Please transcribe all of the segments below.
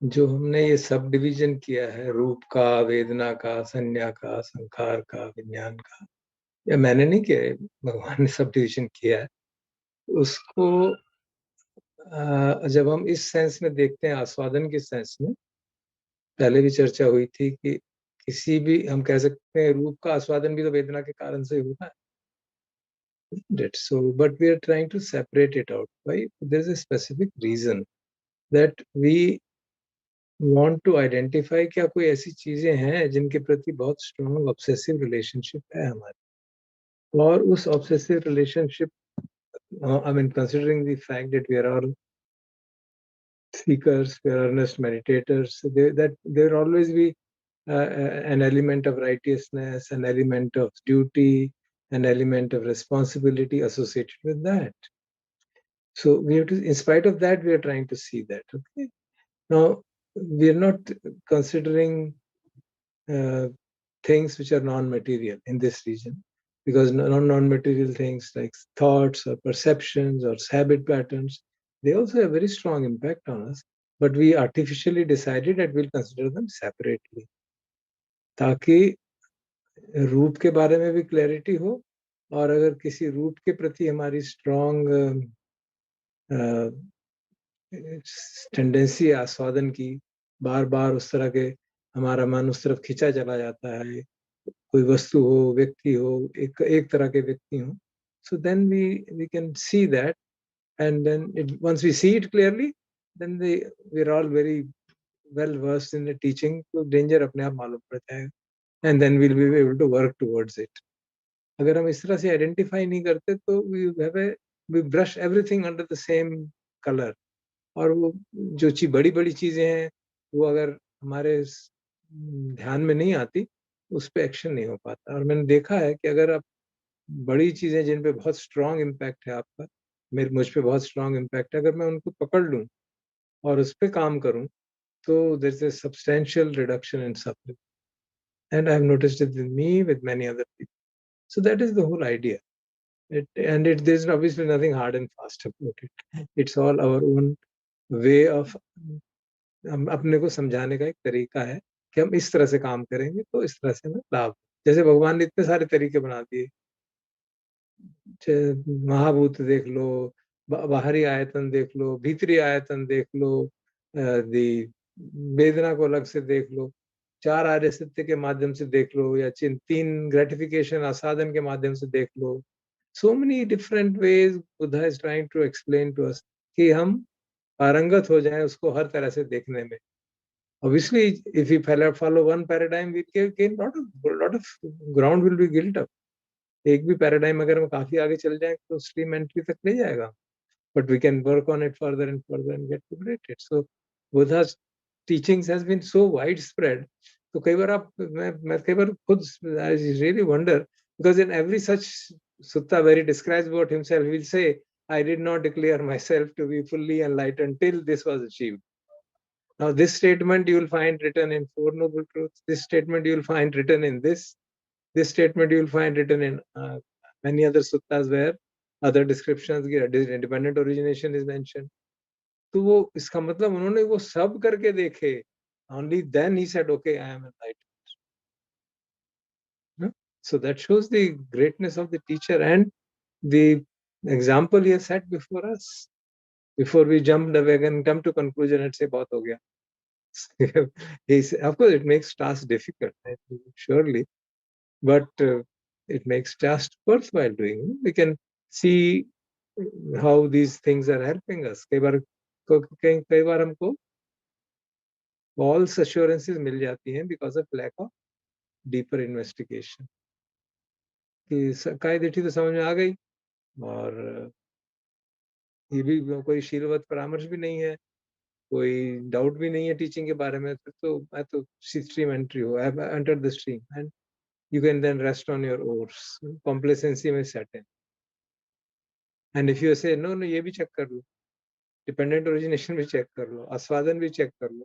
जो हमने ये सब डिवीजन किया है, रूप का, वेदना का, संज्ञा का, संखार का, विज्ञान का, या मैंने नहीं किया है, भगवान ने सब डिवीजन किया है। उसको जब हम इस सेंस में देखते हैं, आस्वादन के सेंस में, पहले भी चर्चा हुई थी कि किसी भी, हम कह सकते हैं रूप का आस्वादन भी तो वेदना के कारण से हुआ है। So, but we are trying to separate it out. Why? There's a specific reason that we want to identify क्या कोई ऐसी चीजें हैं जिनके प्रति बहुत strong obsessive relationship है हमारे, और उस obsessive relationship, I mean, considering the fact that we are all seekers, we are earnest meditators, so that there will always be an element of righteousness, an element of duty, an element of responsibility associated with that. So we have to, in spite of that, we are trying to see that. Okay. Now we are not considering things which are non-material in this region, because non-material things like thoughts or perceptions or habit patterns, they also have very strong impact on us. But we artificially decided that we'll consider them separately, ताकि रूप के बारे में भी clarity हो, और अगर किसी रूप के प्रति हमारी स्ट्रॉन्ग टेंडेंसी है आस्वादन की, बार बार उस तरह के हमारा मन उस तरफ खिंचा चला जाता है, कोई वस्तु हो, व्यक्ति हो, एक तरह के व्यक्ति हो, so then we can see that, and then once we see it clearly, then we're all very well versed in the teaching, तो danger अपने आप मालूम पड़ता है, and then we'll be able to work towards it. अगर हम इस तरह से आइडेंटिफाई नहीं करते तो we brush everything under the same color, और वो जो बड़ी बड़ी चीजें हैं वो अगर हमारे ध्यान में नहीं आती, उस पर एक्शन नहीं हो पाता। और मैंने देखा है कि अगर आप बड़ी चीजें जिन पे बहुत स्ट्रांग इम्पैक्ट है आपका, मुझ पे बहुत स्ट्रांग इम्पैक्ट है, अगर मैं उनको पकड़ लूं और उस पर काम करूं, तो there is a substantial reduction in suffering, and I have noticed it with me, with many other people. So that is the whole idea. There's obviously nothing hard and fast about it. It's all our own way of, हम अपने को समझाने का एक तरीका है कि हम इस तरह से काम करेंगे तो इस तरह से हमें लाभ। जैसे भगवान ने इतने सारे तरीके बना दिए, महाभूत देख लो, बाहरी आयतन देख लो, भीतरी आयतन देख लो, दी वेदना को अलग से देख लो, चार आर्य सत्य के माध्यम से देख लो, या तीन ग्रेटिफिकेशन आसाधन के माध्यम से देख लो. So many different ways Buddha is trying to explain to us कि हम पारंगत हो जाएं उसको हर तरह से देखने में. Obviously, if we follow one paradigm, we gain lot of ground will be built up. एक भी पैराडाइम अगर हम काफी आगे चल जाए तो स्ट्रीम एंट्री तक ले जाएगा, but we can work on it further and further and get liberated. So Buddha's teachings has been so widespread. तो कई बार आप मैं कई बार खुद I really wonder, because in every such sutta where he describes about himself, he will say, I did not declare myself to be fully enlightened till this was achieved. Now this statement you will find written in Four Noble Truths. This statement you will find written in this. This statement you will find written in many other suttas where other descriptions, independent origination is mentioned. तो वो इसका मतलब उन्होंने वो सब करके देखे. Only then he said, okay, I am enlightened. So that shows the greatness of the teacher and the example he has set before us. Before we jump the wagon, come to conclusion and say, बहुत हो गया. Of course, it makes task difficult, surely, but it makes task worthwhile doing. We can see how these things are helping us. कई बार हमको false assurances मिल जाती हैं because of lack of deeper investigation. कि काय दिठी तो समझ में आ गई, और ये भी कोई शीलवत परामर्श भी नहीं है, कोई डाउट भी नहीं है टीचिंग के बारे में, तो मैं तो स्ट्रीम एंट्री हो, I have entered the stream and you can then rest on your oars. Complacency may set in. And if you say, no, ये भी चेक कर लो, डिपेंडेंट ओरिजिनेशन भी चेक कर लो, आस्वादन भी चेक कर लो,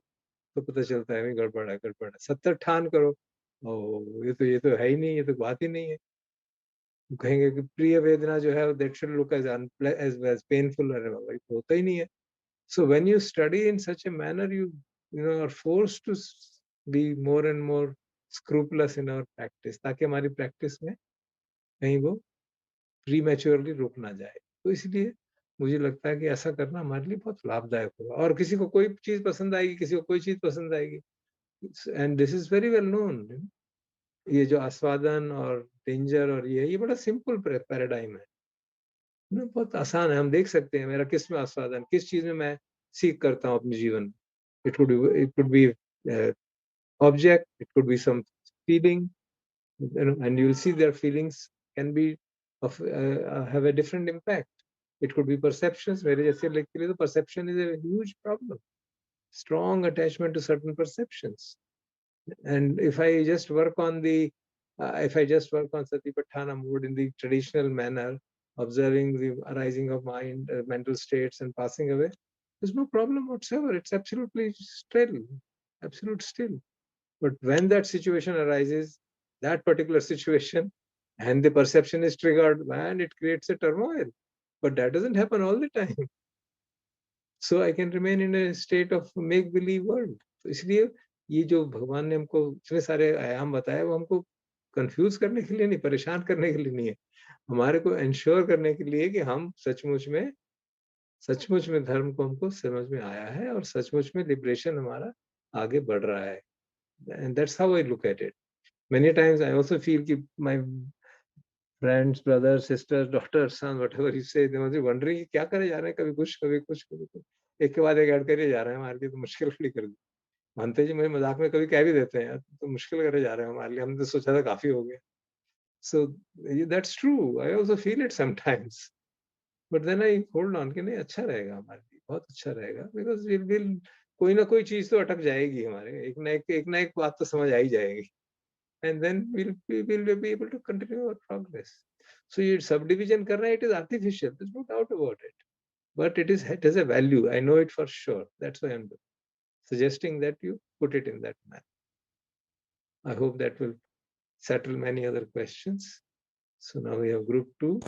तो पता चलता है गड़बड़ है, गड़बड़ है. 70 ठान करो, ओ ये तो है ही नहीं, ये तो बात ही नहीं है. कहेंगे कि प्रिय वेदना जो है that should look as painful, अरे बाबा ये होता ही नहीं है. So when you study in such a manner, are forced to be more and more scrupulous in our practice, ताकि हमारी practice में कहीं वो प्रीमेच्योरली रुक ना जाए। तो इसलिए मुझे लगता है कि ऐसा करना हमारे लिए बहुत लाभदायक होगा। और किसी को कोई चीज पसंद आएगी, किसी को कोई चीज पसंद आएगी, and this is very well known. ये जो आस्वादन और डेंजर और ये बड़ा सिंपल पैराडाइम है, बहुत आसान है। हम देख सकते हैं मेरा किस में आस्वादन, किस चीज में मैं सीख करता हूँ अपने जीवन में। It could be object, it could be some feeling, and you'll see their feelings can be have a different impact. It could be perceptions. मेरे जैसे लोग के लिए तो perception is a huge problem. Strong attachment to certain perceptions. And if I just work on Satipatthana mode in the traditional manner, observing the arising of mind, mental states, and passing away, there's no problem whatsoever. It's absolutely still, absolute still. But when that situation arises, that particular situation, and the perception is triggered, man, it creates a turmoil. But that doesn't happen all the time. So I can remain in a state of make believe world. तो इसलिए ये जो भगवान ने हमको इतने सारे आयाम बताए, वो हमको कंफ्यूज करने के लिए नहीं, परेशान करने के लिए नहीं है, हमारे को इंश्योर करने के लिए कि हम सचमुच में धर्म को हमको समझ में आया है और सचमुच में लिबरेशन हमारा आगे बढ़ रहा है। And that's how I look at it. Many times I also feel कि my friends, brothers, sisters, daughters, sons, whatever you say, they must be wondering कि क्या करे जा रहे हैं, कभी कुछ कभी कुछ कभी कुछ, एक के बाद एक ऐड करे जा रहे हैं हमारे लिए, तो मुश्किल खड़ी कर दी। मानते जी मुझे मजाक में कभी कह भी देते हैं यार, तो मुश्किल करे जा रहे हैं हमारे लिए, हमने तो सोचा था काफी हो गया। So that's true. I also feel it sometimes. But then I hold on कि नहीं, अच्छा रहेगा हमारे लिए, बहुत अच्छा रहेगा, because we'll कोई ना कोई चीज तो अटक जाएगी हमारे, एक ना एक बात तो समझ आ ही जाएगी, and then we'll be able to continue our progress. So ये subdivision करना, it is artificial, there's no doubt about it, but it has a value. I know it for sure. That's why I'm suggesting that you put it in that manner. I hope that will settle many other questions. So now we have group 2.